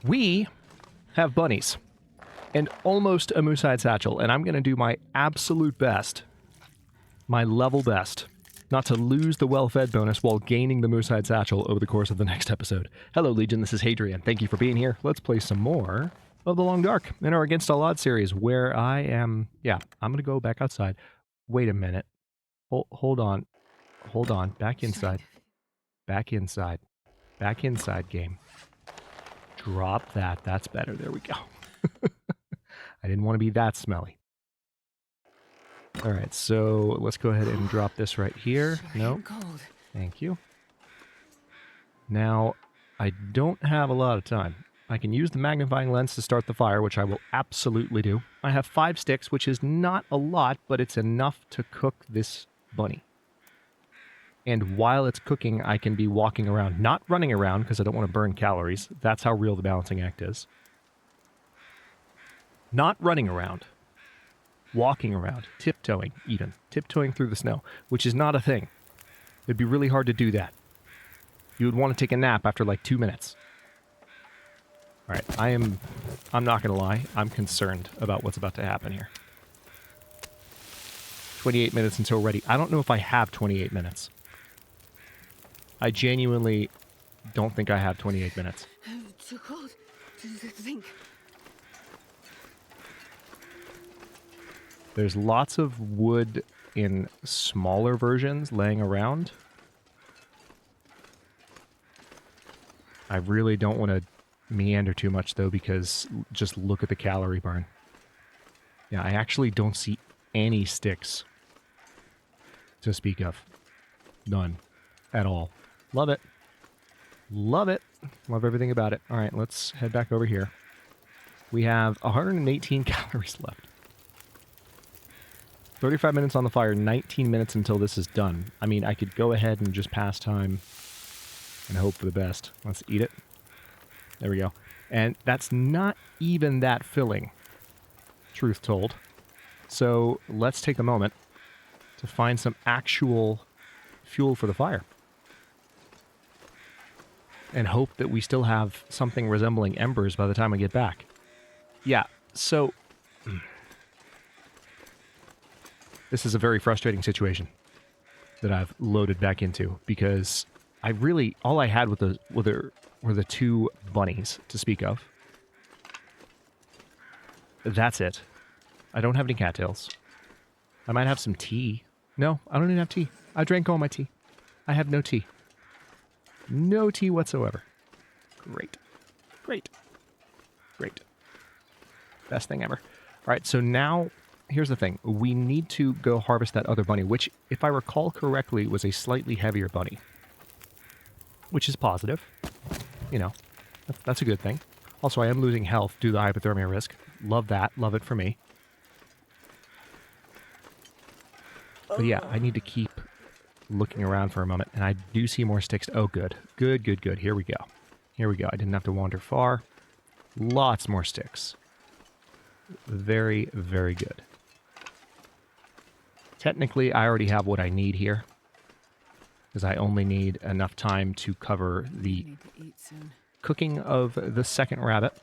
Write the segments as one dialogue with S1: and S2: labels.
S1: We have bunnies and almost a moose-hide satchel, and I'm going to do my absolute best, my level best, not to lose the well-fed bonus while gaining the moose-hide satchel over the course of the next episode. Hello, Legion, this is Hadrian. Thank you for being here. Let's play some more of The Long Dark in our Against All Odds series, where I am... Yeah, I'm going to go back outside. Wait a minute. Hold on. Hold on. Back inside. Back inside. Back inside, game. Drop that. That's better. There we go. I didn't want to be that smelly. All right, so let's go ahead and drop this right here. No. Thank you. Now, I don't have a lot of time. I can use the magnifying lens to start the fire, which I will absolutely do. I have 5 sticks, which is not a lot, but it's enough to cook this bunny. And while it's cooking, I can be walking around, not running around because I don't want to burn calories. That's how real the balancing act is. Not running around. Walking around. Tiptoeing, even. Tiptoeing through the snow, which is not a thing. It'd be really hard to do that. You would want to take a nap after like 2 minutes. Alright, I'm not going to lie. I'm concerned about what's about to happen here. 28 minutes until ready. I don't know if I have 28 minutes. I genuinely don't think I have 28 minutes.
S2: Too cold to think.
S1: There's lots of wood in smaller versions laying around. I really don't want to meander too much, though, because just look at the calorie burn. Yeah, I actually don't see any sticks to speak of. None. At all. Love it. Love it. Love everything about it. All right, let's head back over here. We have 118 calories left. 35 minutes on the fire, 19 minutes until this is done. I mean, I could go ahead and just pass time and hope for the best. Let's eat it. There we go. And that's not even that filling, truth told. So let's take a moment to find some actual fuel for the fire. And hope that we still have something resembling embers by the time I get back. Yeah, so... This is a very frustrating situation that I've loaded back into, because I really... All I had were the 2 bunnies to speak of. That's it. I don't have any cattails. I might have some tea. No, I don't even have tea. I drank all my tea. I have no tea. No tea whatsoever. Great. Great. Great. Best thing ever. All right, so now, here's the thing. We need to go harvest that other bunny, which, if I recall correctly, was a slightly heavier bunny. Which is positive. You know, that's a good thing. Also, I am losing health due to the hypothermia risk. Love that. Love it for me. But yeah, I need to keep looking around for a moment, and I do see more sticks. Oh, good. Good, good, good. Here we go. Here we go. I didn't have to wander far. Lots more sticks. Very, very good. Technically, I already have what I need here, because I only need enough time to cover the cooking of the second rabbit.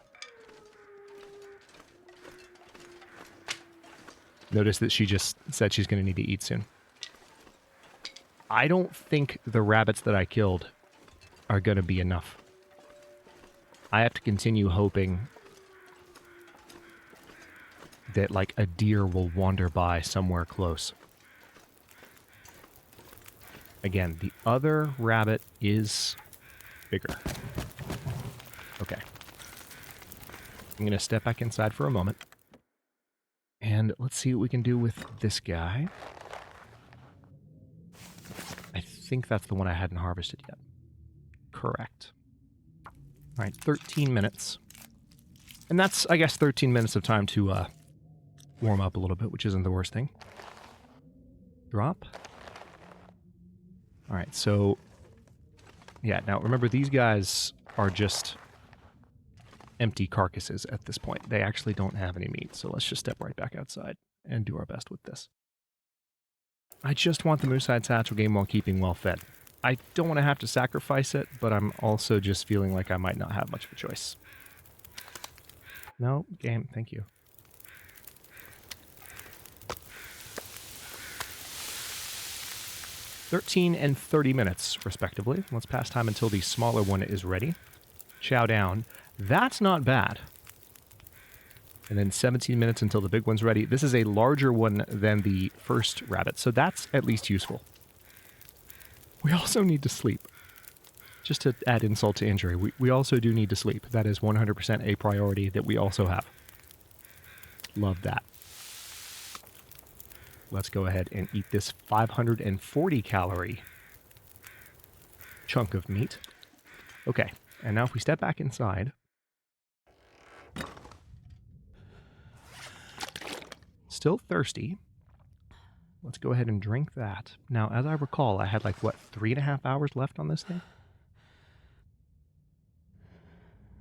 S1: Notice that she just said she's going to need to eat soon. I don't think the rabbits that I killed are going to be enough. I have to continue hoping that, like, a deer will wander by somewhere close. Again, the other rabbit is bigger. Okay. I'm going to step back inside for a moment. And let's see what we can do with this guy. I think that's the one I hadn't harvested yet. Correct. All right, 13 minutes. And that's, I guess, 13 minutes of time to warm up a little bit, which isn't the worst thing. Drop. All right, so... Yeah, now remember, these guys are just empty carcasses at this point. They actually don't have any meat, so let's just step right back outside and do our best with this. I just want the moose-hide satchel game while keeping well fed. I don't want to have to sacrifice it, but I'm also just feeling like I might not have much of a choice. No, game, thank you. $13 and 30 minutes, respectively. Let's pass time until the smaller one is ready. Chow down. That's not bad. And then 17 minutes until the big one's ready. This is a larger one than the first rabbit, so that's at least useful. We also need to sleep. Just to add insult to injury, we also do need to sleep. That is 100% a priority that we also have. Love that. Let's go ahead and eat this 540 calorie chunk of meat. Okay, and now if we step back inside. Still thirsty. Let's go ahead and drink that. Now, as I recall, I had like, what, 3.5 hours left on this thing?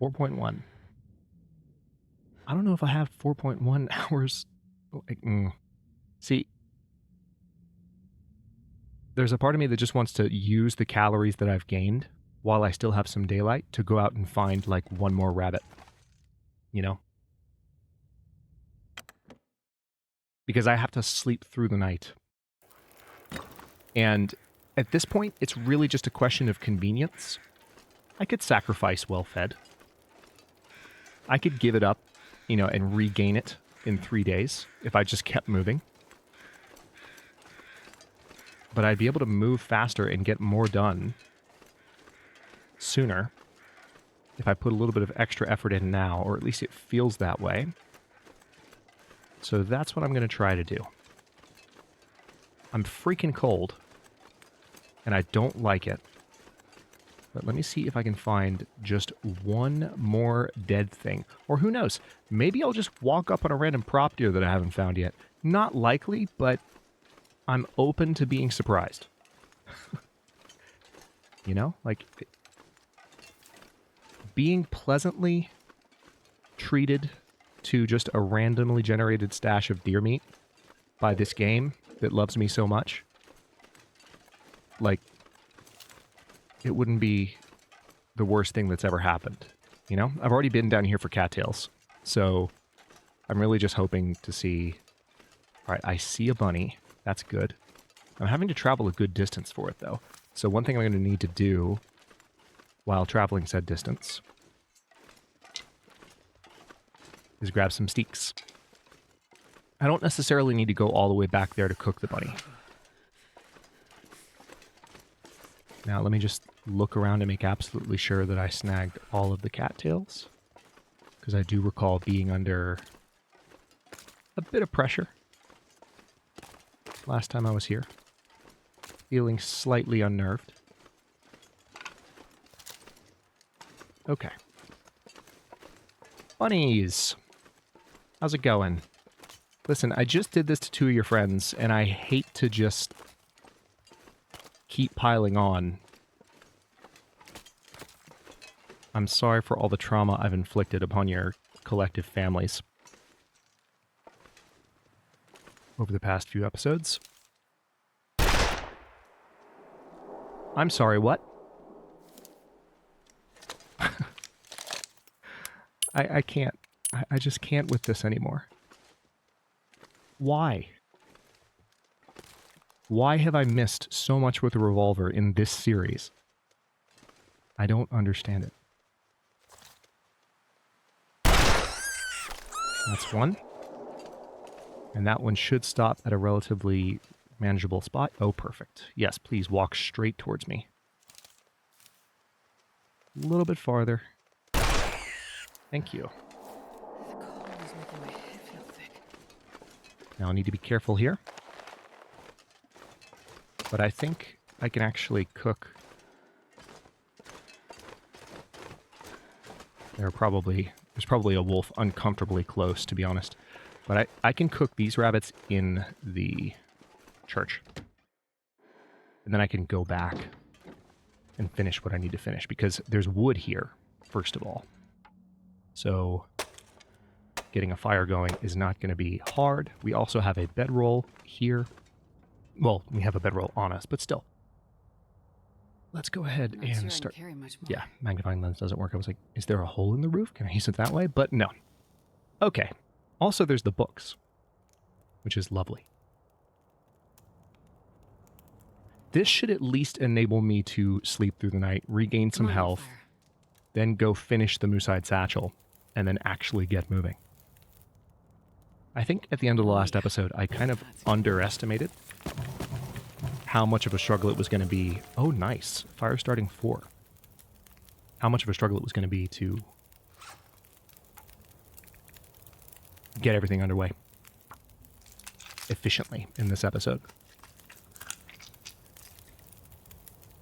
S1: 4.1. I don't know if I have 4.1 hours. Like, See, there's a part of me that just wants to use the calories that I've gained while I still have some daylight to go out and find like one more rabbit. You know? Because I have to sleep through the night. And at this point, it's really just a question of convenience. I could sacrifice well-fed. I could give it up, you know, and regain it in 3 days if I just kept moving. But I'd be able to move faster and get more done sooner if I put a little bit of extra effort in now, or at least it feels that way. So that's what I'm going to try to do. I'm freaking cold, and I don't like it. But let me see if I can find just one more dead thing. Or who knows, maybe I'll just walk up on a random prop deer that I haven't found yet. Not likely, but I'm open to being surprised. You know, like being pleasantly treated to just a randomly generated stash of deer meat by this game that loves me so much. Like, it wouldn't be the worst thing that's ever happened. You know, I've already been down here for cattails, so I'm really just hoping to see. All right, I see a bunny. That's good. I'm having to travel a good distance for it, though. So one thing I'm going to need to do while traveling said distance is grab some steaks. I don't necessarily need to go all the way back there to cook the bunny. Now let me just look around and make absolutely sure that I snagged all of the cattails, because I do recall being under a bit of pressure last time I was here. Feeling slightly unnerved. Okay. Bunnies! How's it going? Listen, I just did this to 2 of your friends, and I hate to just keep piling on. I'm sorry for all the trauma I've inflicted upon your collective families over the past few episodes. I'm sorry, what? I can't. I just can't with this anymore. Why? Why have I missed so much with a revolver in this series? I don't understand it. That's one. And that one should stop at a relatively manageable spot. Oh, perfect. Yes, please walk straight towards me. A little bit farther. Thank you.
S2: The cold is making my head feel thick.
S1: Now I need to be careful here. But I think I can actually cook. There's probably a wolf uncomfortably close, to be honest. But I can cook these rabbits in the church. And then I can go back and finish what I need to finish, because there's wood here, first of all. So getting a fire going is not going to be hard. We also have a bedroll here. Well, we have a bedroll on us, but still. Let's go ahead
S2: Not sure I
S1: and
S2: can
S1: start.
S2: carry much more.
S1: Yeah, magnifying lens doesn't work. I was like, is there a hole in the roof? Can I use it that way? But no. Okay. Also, there's the books, which is lovely. This should at least enable me to sleep through the night, regain some health, then go finish the Mooside Satchel, and then actually get moving. I think at the end of the last episode, I kind of underestimated how much of a struggle it was going to be. Oh, nice. Fire starting 4. How much of a struggle it was going to be to get everything underway efficiently in this episode.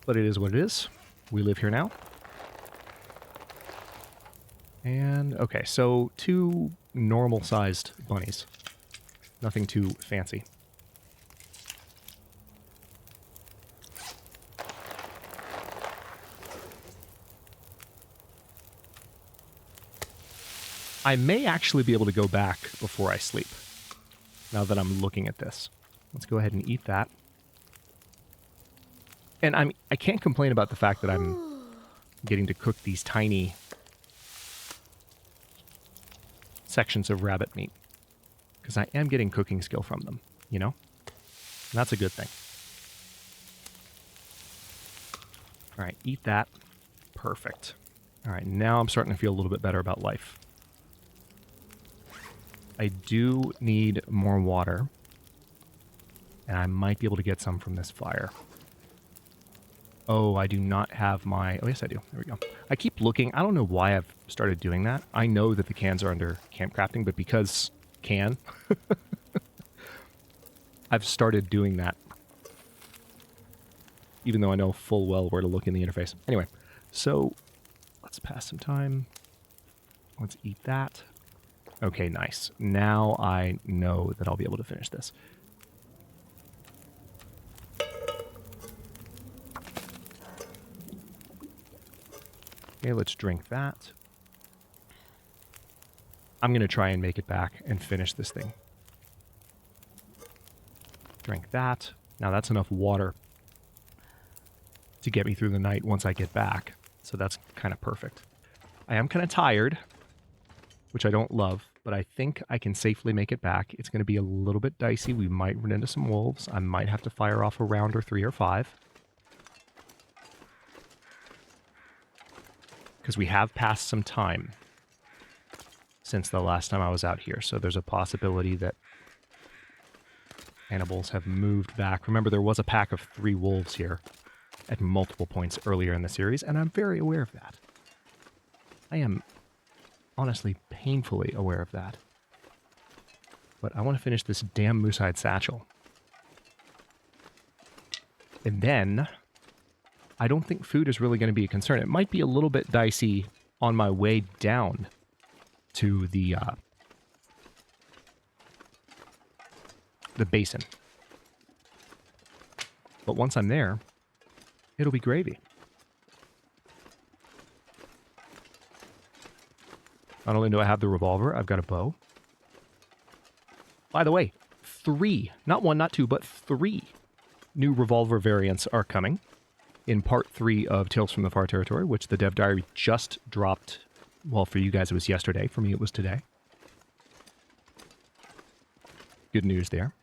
S1: But it is what it is. We live here now. And, okay, so 2 normal-sized bunnies. Nothing too fancy. I may actually be able to go back before I sleep, now that I'm looking at this. Let's go ahead and eat that. And I can't complain about the fact that I'm getting to cook these tiny sections of rabbit meat, because I am getting cooking skill from them, you know? And that's a good thing. All right, eat that. Perfect. All right, now I'm starting to feel a little bit better about life. I do need more water, and I might be able to get some from this fire. Oh, I do not have my... Oh, yes, I do. There we go. I keep looking. I don't know why I've started doing that. I know that the cans are under camp crafting, but because can, I've started doing that. Even though I know full well where to look in the interface. Anyway, so let's pass some time. Let's eat that. Okay, nice. Now I know that I'll be able to finish this. Okay, let's drink that. I'm going to try and make it back and finish this thing. Drink that. Now that's enough water to get me through the night once I get back. So that's kind of perfect. I am kind of tired, which I don't love, but I think I can safely make it back. It's going to be a little bit dicey. We might run into some wolves. I might have to fire off a round or 3 or 5. Because we have passed some time since the last time I was out here. So there's a possibility that animals have moved back. Remember, there was a pack of 3 wolves here at multiple points earlier in the series, and I'm very aware of that. I am honestly painfully aware of that. But I want to finish this damn Mooside Satchel. And then I don't think food is really going to be a concern. It might be a little bit dicey on my way down to the basin. But once I'm there, it'll be gravy. Not only do I have the revolver, I've got a bow. By the way, 3, not 1, not 2, but 3 new revolver variants are coming in part 3 of Tales from the Far Territory, which the dev diary just dropped. Well, for you guys it was yesterday. For me it was today. Good news there.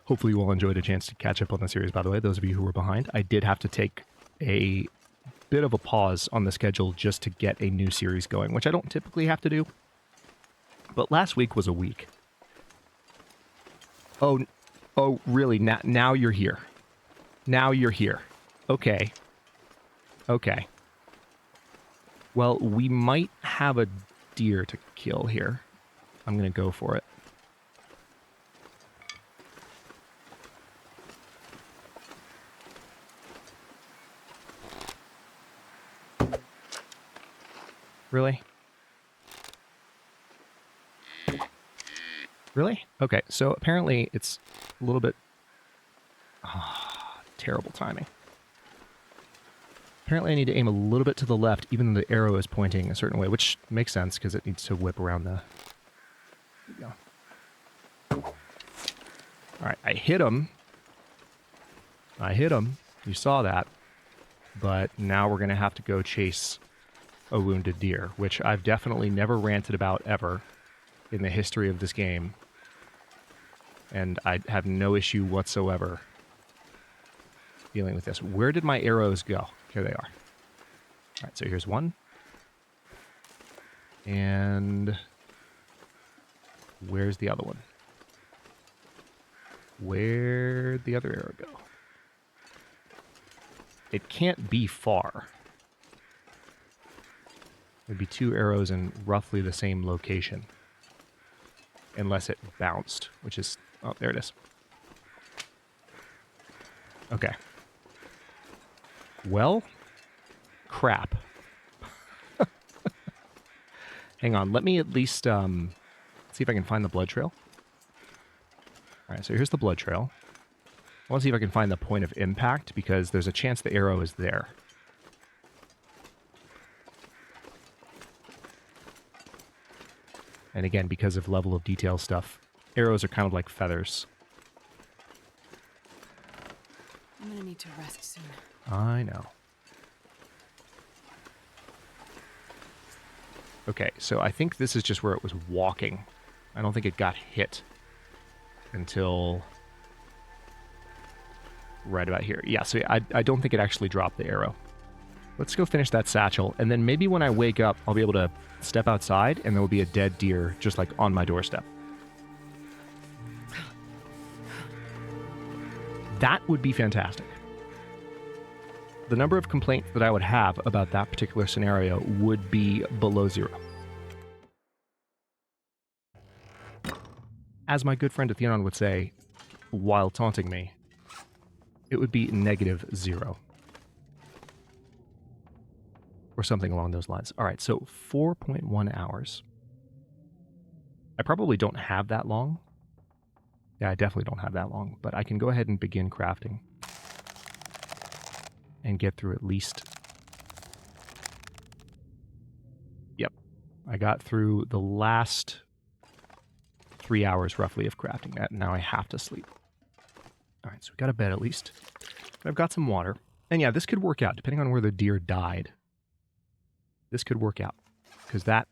S1: Hopefully you all enjoyed a chance to catch up on the series, by the way, those of you who were behind. I did have to take a bit of a pause on the schedule just to get a new series going, which I don't typically have to do. But last week was a week. Oh, really? Now you're here. Now you're here. Okay. Okay. Well, we might have a deer to kill here. I'm going to go for it. Really? Really? Okay, so apparently it's a little bit... terrible timing. Apparently I need to aim a little bit to the left, even though the arrow is pointing a certain way, which makes sense because it needs to whip around the... There we go. Alright, I hit him. I hit him. You saw that. But now we're going to have to go chase a wounded deer, which I've definitely never ranted about ever in the history of this game. And I have no issue whatsoever dealing with this. Where did my arrows go? Here they are. All right, so here's one. And where's the other one? Where'd the other arrow go? It can't be far. There'd be two arrows in roughly the same location. Unless it bounced, which is... Oh, there it is. Okay. Well, crap. Hang on, let me at least see if I can find the blood trail. Alright, so here's the blood trail. I want to see if I can find the point of impact, because there's a chance the arrow is there. And again, because of level of detail stuff, arrows are kind of like feathers.
S2: I'm gonna need to rest soon.
S1: I know. Okay, so I think this is just where it was walking. I don't think it got hit until right about here. Yeah, so I don't think it actually dropped the arrow. Let's go finish that satchel, and then maybe when I wake up, I'll be able to step outside, and there will be a dead deer just like on my doorstep. That would be fantastic. The number of complaints that I would have about that particular scenario would be below 0. As my good friend Athenon would say, while taunting me, it would be -0. Or something along those lines. Alright, so 4.1 hours. I probably don't have that long. Yeah, I definitely don't have that long, but I can go ahead and begin crafting. And get through at least... Yep. I got through the last 3 hours, roughly, of crafting that. Now I have to sleep. Alright, so we got a bed at least. I've got some water. And yeah, this could work out, depending on where the deer died. This could work out, because that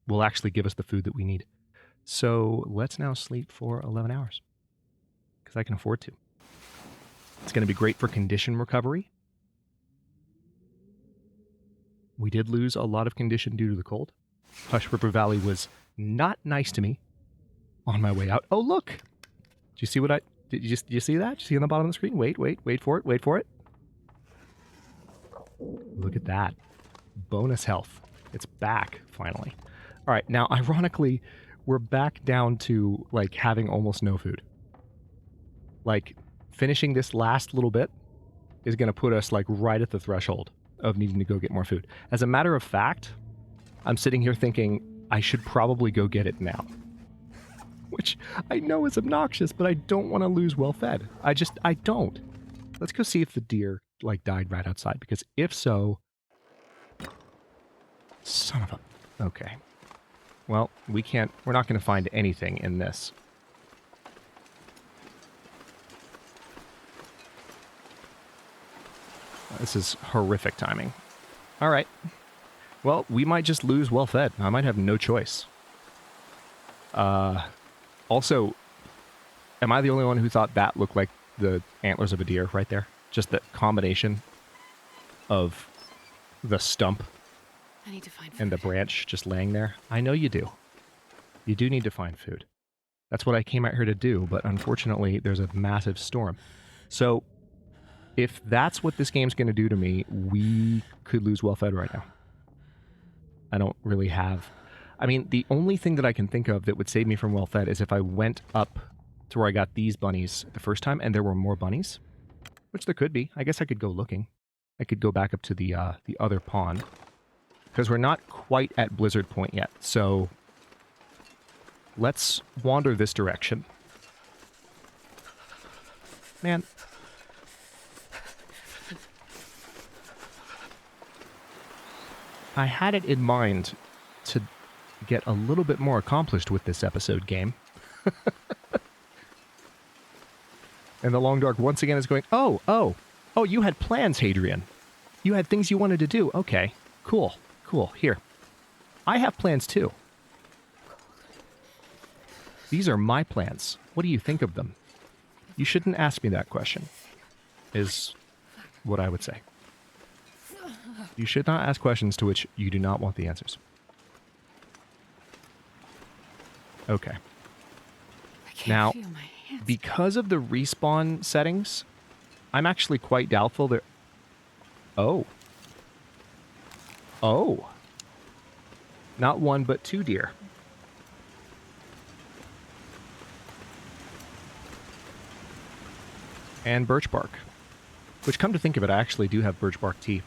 S1: will actually give us the food that we need. So let's now sleep for 11 hours, because I can afford to. It's going to be great for condition recovery. We did lose a lot of condition due to the cold. Hush River Valley was not nice to me on my way out. Oh, look! Did you see what I... Did you see that? Did you see on the bottom of the screen? Wait for it. Look at that. Bonus health. It's back, finally. All right, now, ironically, we're back down to, like, having almost no food. Like, finishing this last little bit is going to put us, like, right at the threshold of needing to go get more food. As a matter of fact, I'm sitting here thinking I should probably go get it now. Which I know is obnoxious, but I don't want to lose well-fed. I don't. Let's go see if the deer, like, died right outside, because if so... Son of a... Okay. Well, we're not going to find anything in this. This is horrific timing. All right. Well, we might just lose well-fed. I might have no choice. Also, am I the only one who thought that looked like the antlers of a deer right there? Just the combination of the stump
S2: I need to find food.
S1: and the branch just laying there? I know you do. You do need to find food. That's what I came out here to do, but unfortunately, there's a massive storm. So, if that's what this game's going to do to me, we could lose well-fed right now. I don't really have... I mean, the only thing that I can think of that would save me from well-fed is if I went up to where I got these bunnies the first time and there were more bunnies, which there could be. I guess I could go looking. I could go back up to the other pond, because we're not quite at Blizzard Point yet. So let's wander this direction. Man. I had it in mind to get a little bit more accomplished with this episode game. And the Long Dark once again is going, oh, you had plans, Hadrian. You had things you wanted to do. Okay, cool. Cool. Here. I have plans too. These are my plans. What do you think of them? You shouldn't ask me that question, is what I would say. You should not ask questions to which you do not want the answers. Okay.
S2: I can't
S1: Now,
S2: feel my hands.
S1: because of the respawn settings, I'm actually quite doubtful that... Oh. Oh. Not one, but 2 deer. And birch bark. Which, come to think of it, I actually do have birch bark teeth.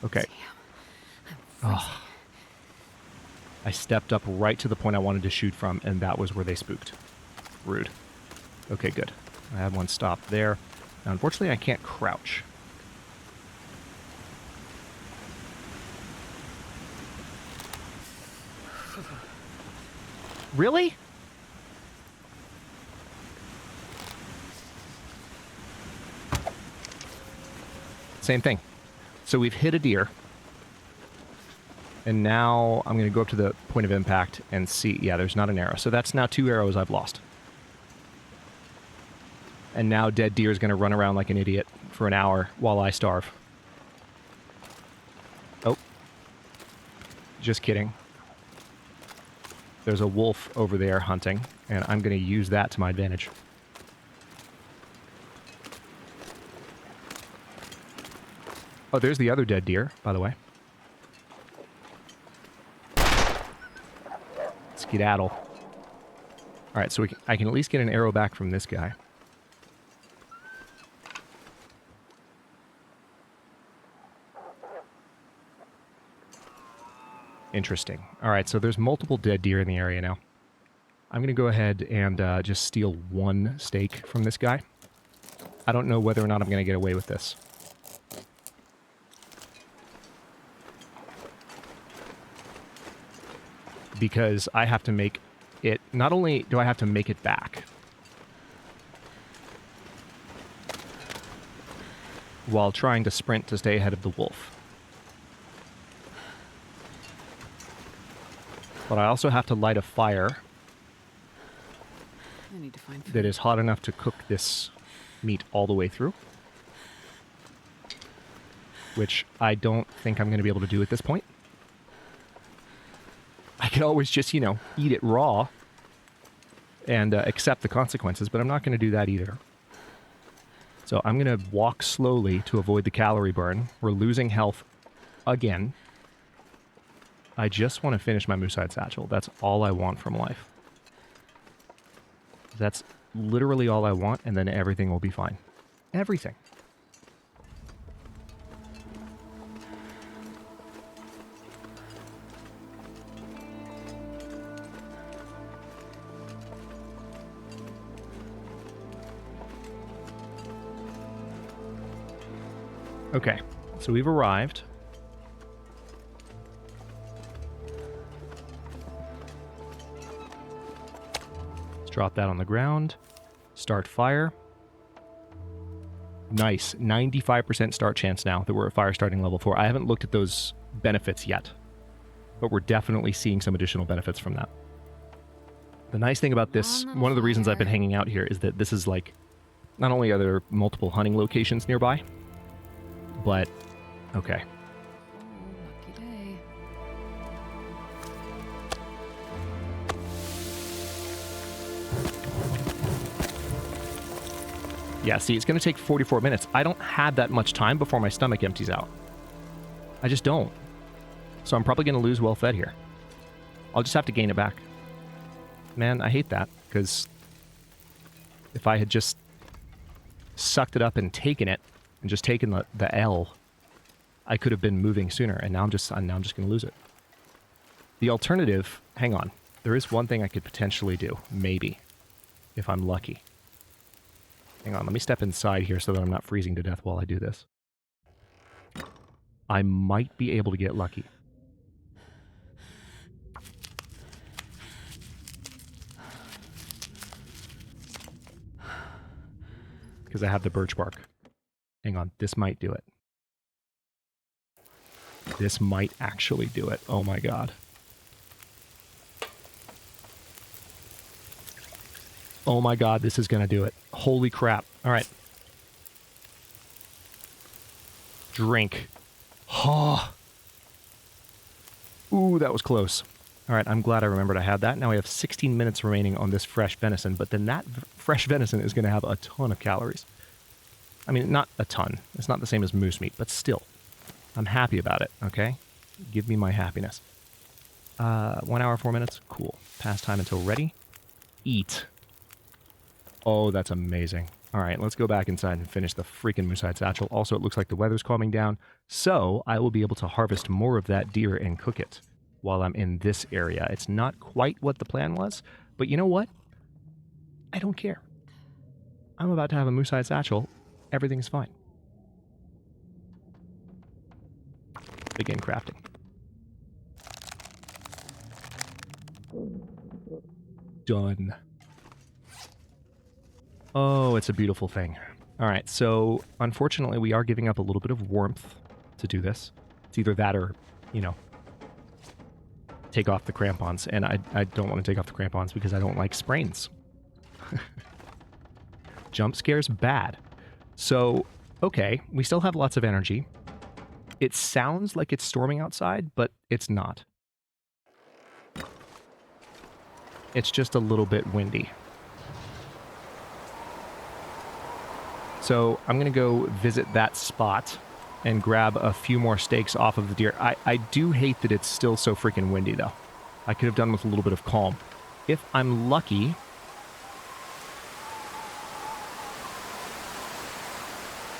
S1: Okay. Oh. I stepped up right to the point I wanted to shoot from, and that was where they spooked. Rude. Okay, good. I had one stop there. Now, unfortunately, I can't crouch. Really? Same thing. So we've hit a deer. And now I'm going to go up to the point of impact and see. Yeah, there's not an arrow. So that's now 2 arrows I've lost. And now dead deer is going to run around like an idiot for an hour while I starve. Oh. Just kidding. There's a wolf over there hunting, and I'm going to use that to my advantage. Oh, there's the other dead deer, by the way. Skedaddle. Alright, so I can at least get an arrow back from this guy. Interesting. Alright, so there's multiple dead deer in the area now. I'm going to go ahead and just steal 1 steak from this guy. I don't know whether or not I'm going to get away with this. Because I have to make it... Not only do I have to make it back, while trying to sprint to stay ahead of the wolf, but I also have to light a fire
S2: I need to find food.
S1: that is hot enough to cook this meat all the way through. Which I don't think I'm going to be able to do at this point. I could always just, you know, eat it raw and accept the consequences, but I'm not going to do that either. So I'm going to walk slowly to avoid the calorie burn. We're losing health again. I just want to finish my moose-hide satchel. That's all I want from life. That's literally all I want, and then everything will be fine. Everything. Okay, so we've arrived. Let's drop that on the ground. Start fire. Nice. 95% start chance now that we're at fire starting level 4. I haven't looked at those benefits yet, but we're definitely seeing some additional benefits from that. The nice thing about this, one of the reasons I've been hanging out here, is that this is like, not only are there multiple hunting locations nearby, but, okay.
S2: Oh, lucky day.
S1: Yeah, see, it's going to take 44 minutes. I don't have that much time before my stomach empties out. I just don't. So I'm probably going to lose well-fed here. I'll just have to gain it back. Man, I hate that, because if I had just sucked it up and taken it, and just taken the L, I could have been moving sooner, and now I'm just going to lose it. The alternative, hang on, there is one thing I could potentially do, maybe, if I'm lucky. Hang on, let me step inside here so that I'm not freezing to death while I do this. I might be able to get lucky. Because I have the birch bark. Hang on, this might do it. This might actually do it. Oh my god. Oh my god, this is going to do it. Holy crap. All right. Drink. Oh. Ooh, that was close. All right, I'm glad I remembered I had that. Now we have 16 minutes remaining on this fresh venison, but then that fresh venison is going to have a ton of calories. I mean, not a ton. It's not the same as moose meat, but still. I'm happy about it, okay? Give me my happiness. 1 hour, 4 minutes. Cool. Past time until ready. Eat. Oh, that's amazing. All right, let's go back inside and finish the freaking moose-hide satchel. Also, it looks like the weather's calming down, so I will be able to harvest more of that deer and cook it while I'm in this area. It's not quite what the plan was, but you know what? I don't care. I'm about to have a moose-hide satchel. Everything's fine. Begin crafting. Done. Oh, it's a beautiful thing. All right, so unfortunately we are giving up a little bit of warmth to do this. It's either that or, you know, take off the crampons. And I don't want to take off the crampons because I don't like sprains. Jump scares, bad. So, okay, we still have lots of energy. It sounds like it's storming outside, but it's not. It's just a little bit windy. So I'm going to go visit that spot and grab a few more steaks off of the deer. I do hate that it's still so freaking windy, though. I could have done with a little bit of calm. If I'm lucky...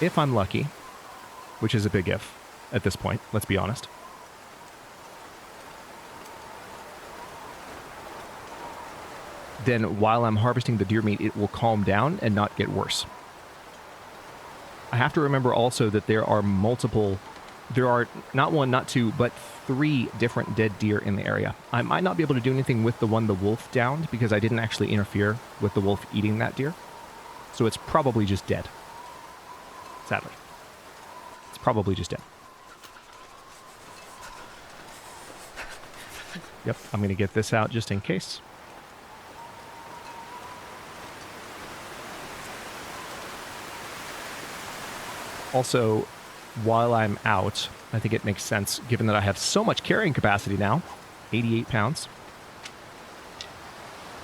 S1: If I'm lucky, which is a big if at this point, let's be honest. Then while I'm harvesting the deer meat, it will calm down and not get worse. I have to remember also that there are not one, not two, but 3 different dead deer in the area. I might not be able to do anything with the one the wolf downed because I didn't actually interfere with the wolf eating that deer. So it's probably just dead. Sadly. It's probably just dead. Yep, I'm going to get this out just in case. Also, while I'm out, I think it makes sense, given that I have so much carrying capacity now, 88 pounds,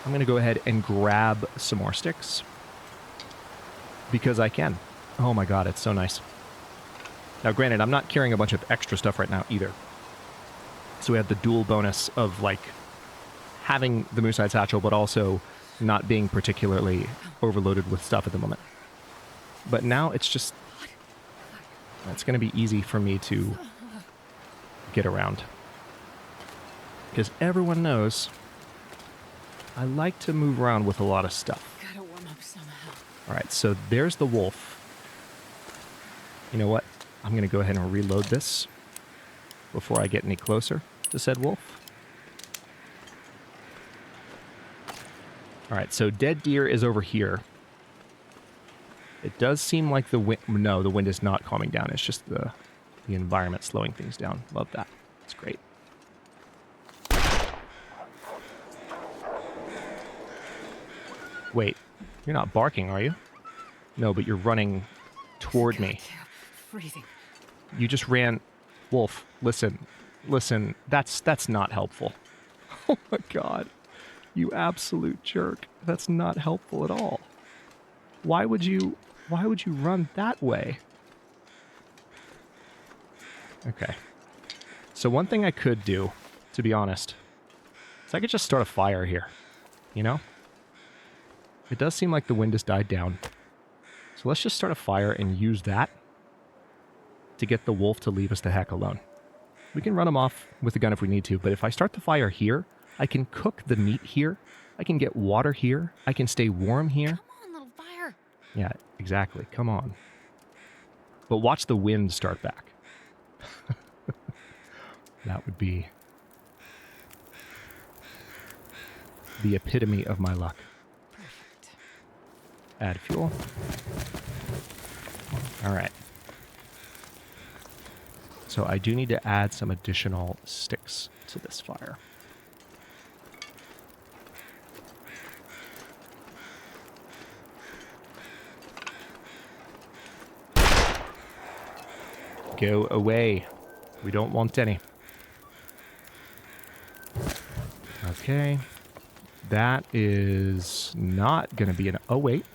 S1: I'm going to go ahead and grab some more sticks. Because I can. Oh my god, it's so nice. Now granted, I'm not carrying a bunch of extra stuff right now either. So we have the dual bonus of, like, having the moose-hide satchel, but also not being particularly overloaded with stuff at the moment. But now it's just... It's going to be easy for me to get around. Because everyone knows I like to move around with a lot of stuff.
S2: Gotta warm up somehow.
S1: Alright, so there's the wolf. You know what? I'm going to go ahead and reload this before I get any closer to said wolf. Alright, so dead deer is over here. It does seem like the wind... No, the wind is not calming down. It's just the environment slowing things down. Love that. It's great. Wait, you're not barking, are you? No, but you're running toward me.
S2: Freezing.
S1: You just ran... Wolf, listen. Listen, that's not helpful. Oh my god. You absolute jerk. That's not helpful at all. Why would you run that way? Okay. So one thing I could do, to be honest, is I could just start a fire here. You know? It does seem like the wind has died down. So let's just start a fire and use that to get the wolf to leave us the heck alone. We can run him off with a gun if we need to, but if I start the fire here, I can cook the meat here. I can get water here. I can stay warm here.
S2: Come on, little fire.
S1: Yeah, exactly. Come on. But watch the wind start back. That would be the epitome of my luck.
S2: Perfect.
S1: Add fuel. All right. So I do need to add some additional sticks to this fire. Go away. We don't want any. Okay. That is not going to be an... Oh, wait.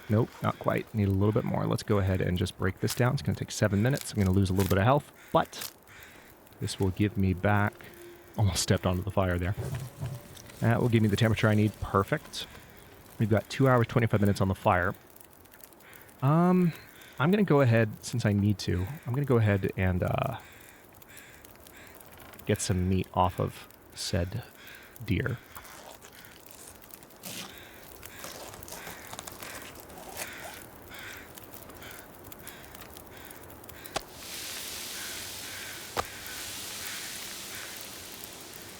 S1: Nope, not quite. Need a little bit more. Let's go ahead and just break this down. It's going to take 7 minutes. I'm going to lose a little bit of health, but this will give me back... Almost stepped onto the fire there. That will give me the temperature I need. Perfect. We've got 2 hours, 25 minutes on the fire. I'm going to go ahead, since I need to, I'm going to go ahead and get some meat off of said deer.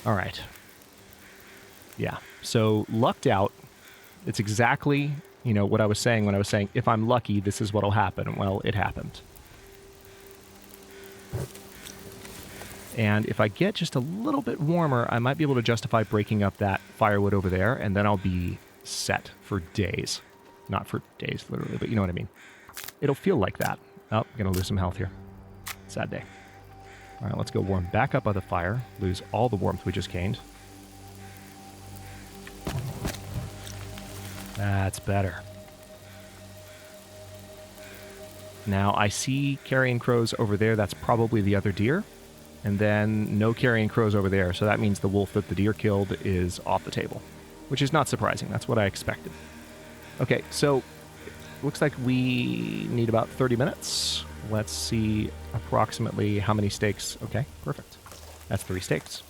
S1: All right. Yeah, so lucked out. It's exactly... You know, what I was saying when I was saying, if I'm lucky, this is what'll happen. Well, it happened. And if I get just a little bit warmer, I might be able to justify breaking up that firewood over there, and then I'll be set for days. Not for days, literally, but you know what I mean. It'll feel like that. Oh, I'm going to lose some health here. Sad day. All right, let's go warm back up by the fire. Lose all the warmth we just gained. That's better. Now, I see carrion crows over there. That's probably the other deer. And then no carrion crows over there. So that means the wolf that the deer killed is off the table. Which is not surprising. That's what I expected. Okay, so looks like we need about 30 minutes. Let's see approximately how many steaks. Okay, perfect. That's 3 steaks.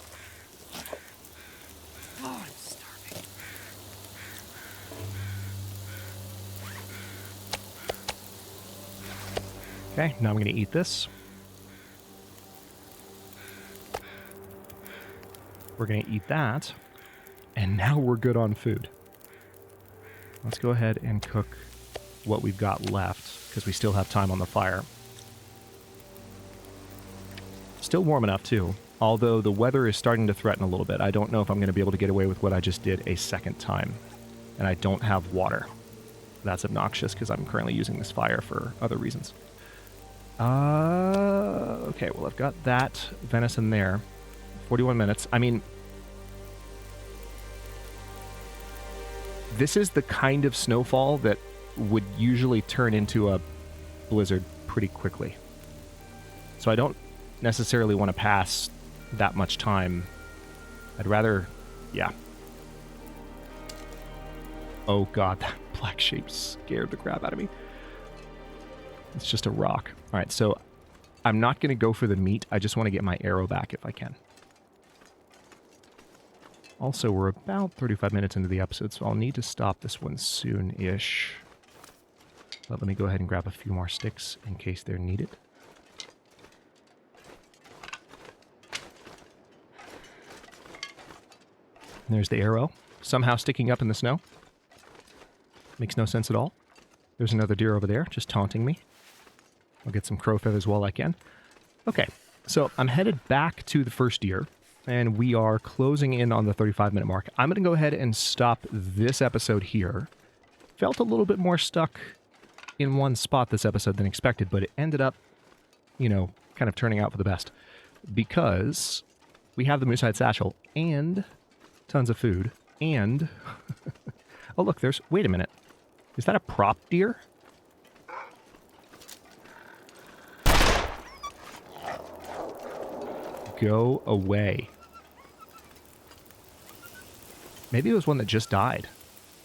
S1: Okay, now I'm going to eat this. We're going to eat that. And now we're good on food. Let's go ahead and cook what we've got left, because we still have time on the fire. Still warm enough, too. Although the weather is starting to threaten a little bit. I don't know if I'm going to be able to get away with what I just did a second time. And I don't have water. That's obnoxious, because I'm currently using this fire for other reasons. Okay, well, I've got that venison there. 41 minutes. I mean, this is the kind of snowfall that would usually turn into a blizzard pretty quickly. So I don't necessarily want to pass that much time. I'd rather, yeah. Oh god, that black shape scared the crap out of me. It's just a rock. All right, so I'm not going to go for the meat. I just want to get my arrow back if I can. Also, we're about 35 minutes into the episode, so I'll need to stop this one soon-ish. But let me go ahead and grab a few more sticks in case they're needed. And there's the arrow, somehow sticking up in the snow. Makes no sense at all. There's another deer over there, just taunting me. I'll get some crow feathers while I can. Okay, so I'm headed back to the first deer, and we are closing in on the 35-minute mark. I'm going to go ahead and stop this episode here. Felt a little bit more stuck in one spot this episode than expected, but it ended up, you know, kind of turning out for the best. Because we have the moose-hide satchel, and tons of food, and... oh, look, there's... Wait a minute. Is that a prop deer? Go away. Maybe it was one that just died.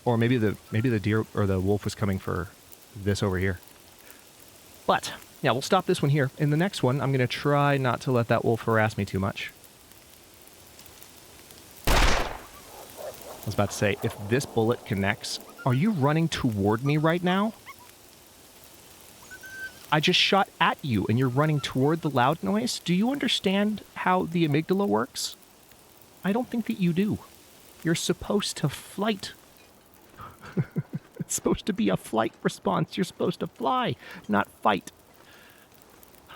S1: Or maybe the deer or the wolf was coming for this over here. But, yeah, we'll stop this one here. In the next one, I'm going to try not to let that wolf harass me too much. I was about to say, if this bullet connects... Are you running toward me right now? I just shot at you, and you're running toward the loud noise? Do you understand how the amygdala works? I don't think that you do. You're supposed to flight. It's supposed to be a flight response. You're supposed to fly, not fight.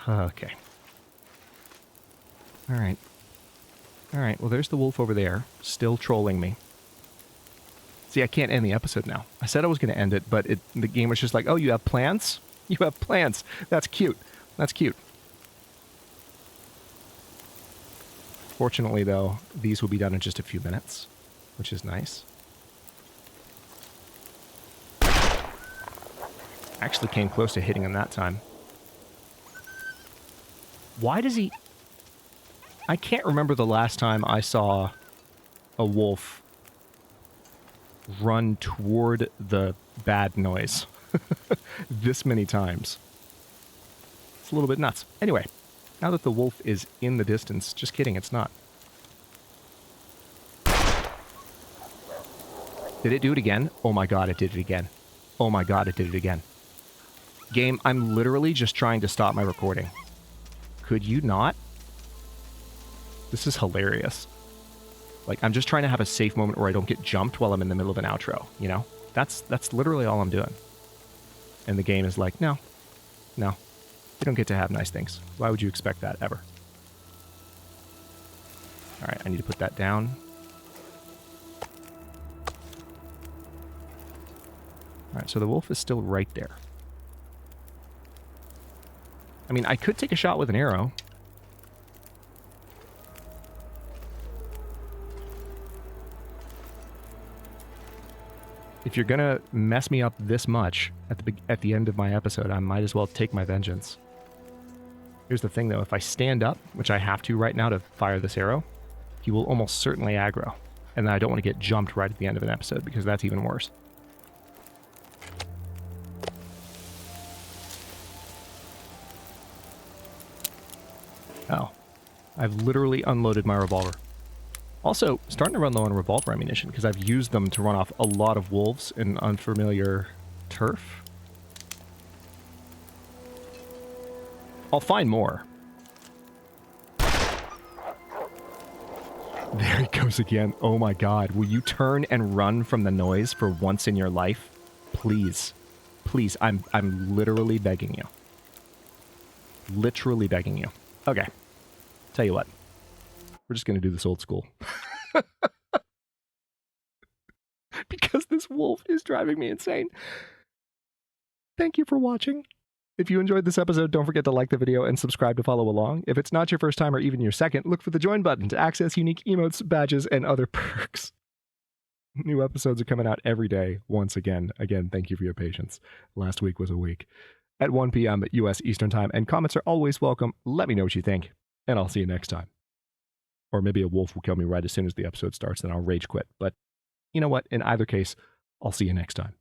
S1: Okay. Alright. Alright, well there's the wolf over there, still trolling me. See, I can't end the episode now. I said I was going to end it, but the game was just like, oh, you have plants? You have plants. That's cute. That's cute. Fortunately, though, these will be done in just a few minutes, which is nice. Actually came close to hitting him that time. Why does he... I can't remember the last time I saw a wolf run toward the bad noise this many times. It's a little bit nuts. Anyway, now that the wolf is in the distance, just kidding, it's not. Did it do it again? Oh my god, it did it again. Oh my god, it did it again. Game, I'm literally just trying to stop my recording. Could you not? This is hilarious. Like, I'm just trying to have a safe moment where I don't get jumped while I'm in the middle of an outro, you know? That's literally all I'm doing. And the game is like, no. No. You don't get to have nice things. Why would you expect that, ever? Alright, I need to put that down. Alright, so the wolf is still right there. I mean, I could take a shot with an arrow. If you're gonna mess me up this much at the end of my episode, I might as well take my vengeance. Here's the thing, though. If I stand up, which I have to right now to fire this arrow, he will almost certainly aggro. And then I don't want to get jumped right at the end of an episode, because that's even worse. Oh. I've literally unloaded my revolver. Also, starting to run low on revolver ammunition, because I've used them to run off a lot of wolves in unfamiliar turf. I'll find more. There he goes again. Oh my god. Will you turn and run from the noise for once in your life? Please. Please, I'm literally begging you. Literally begging you. Okay. Tell you what. We're just going to do this old school. Because this wolf is driving me insane. Thank you for watching. If you enjoyed this episode, don't forget to like the video and subscribe to follow along. If it's not your first time or even your second, look for the join button to access unique emotes, badges, and other perks. New episodes are coming out every day, once again. Again, thank you for your patience. Last week was a week. At 1 p.m. U.S. Eastern Time, and comments are always welcome. Let me know what you think, and I'll see you next time. Or maybe a wolf will kill me right as soon as the episode starts, and I'll rage quit. But you know what? In either case, I'll see you next time.